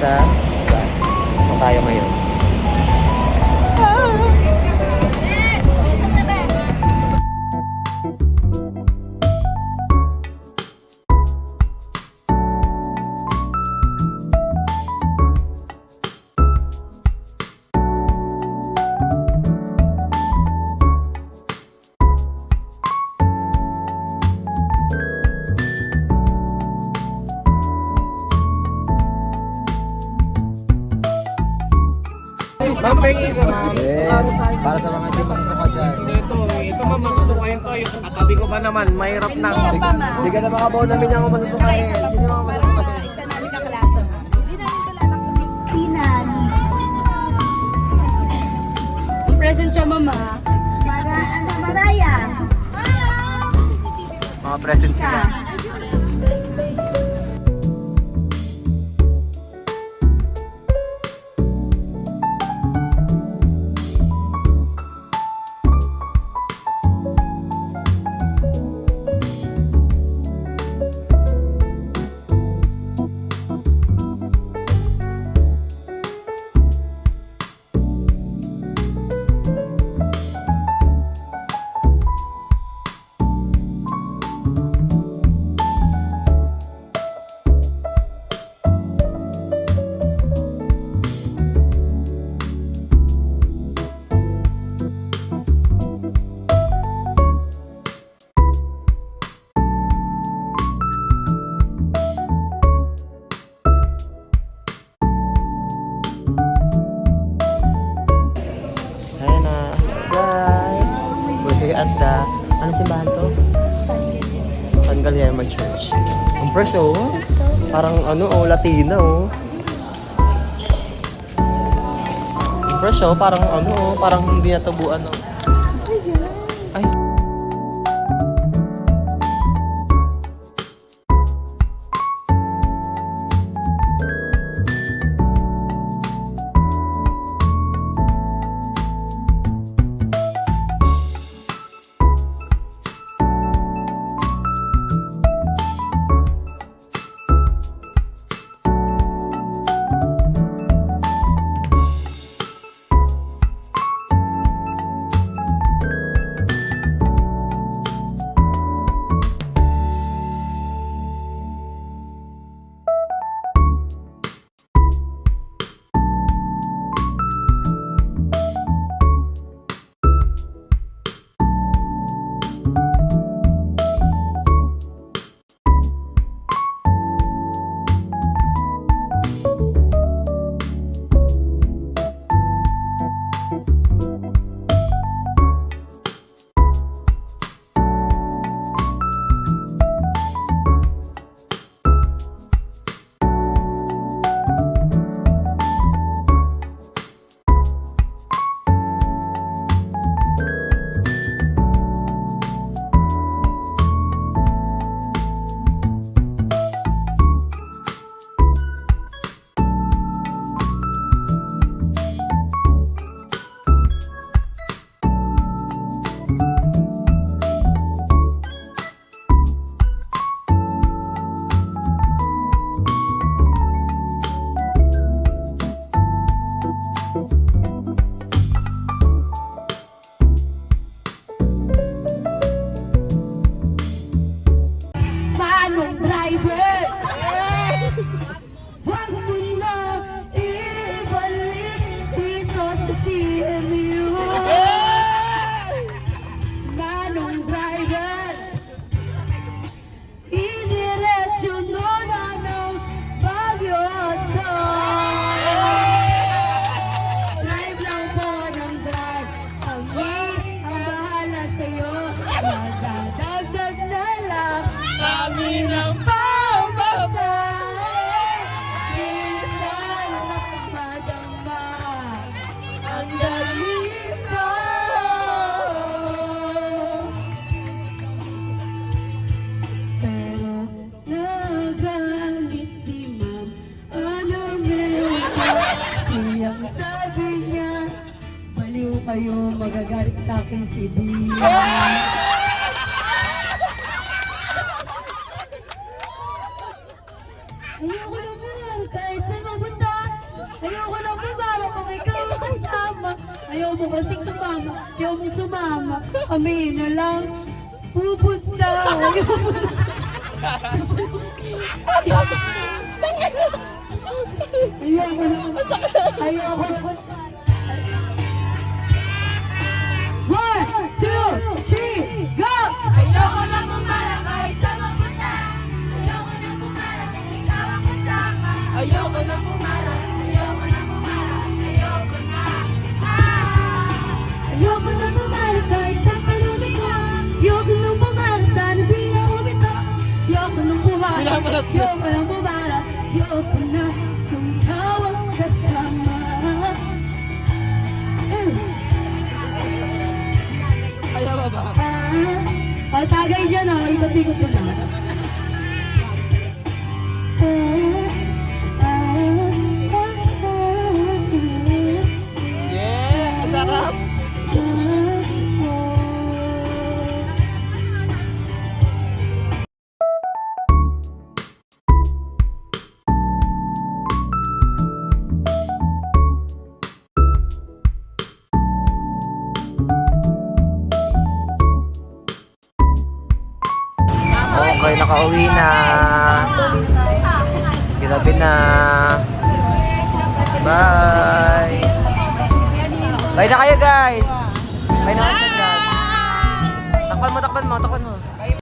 sa bus. So tayo ngayon. Ma'am, pengi ka ma'am. Yes. Para sa mga hindi masusuka dyan. Ito ma'am, masusukayin to. Yung katabi ko pa naman, mahirap na. Hindi ka na makabaw namin yung masusukahin. Sino yung mga masusukahin? Isa namin kakalaso. Hindi namin talalang pinani. Present siya, mama. Maraya. Mga present sila. Ayan na, guys. We're at the, anong simbahan to? San Guillermo Church. Ang fresh oh. Parang ano oh, Latina oh. Ang fresh oh, parang ano oh, parang hindi natabuan oh. Ay. kayo magagalit sa akin si Dia. Ayoko naman, kahit saan mapunta Ayaw mo kasing sumama. Ayaw mo sumama. Kami na lang pupunta. Ayaw mo Ayaw mo na. Ayaw mo na. 1, 2, 3, go! Ayoko na bumarang kahit sa mapunta. Ayoko na bumarang kung ikaw ang kasama. Ayoko na bumarang, ayoko na bumarang, ayoko na. Ayoko na bumarang kahit sa palumika. Ayoko na bumarang sana di na umito. Ayoko na bumarang, ayoko na bumarang. Ayoko na kung ikaw ang kasama. Ayaw ba ba? Tagay dyan ikot-ikot ko na. Yeah, masarap. Okay, nakauwi na. Grabe na. Bye. Bye na kayo guys. Bye na kayo guys. Takpan mo, takpan mo, takpan mo.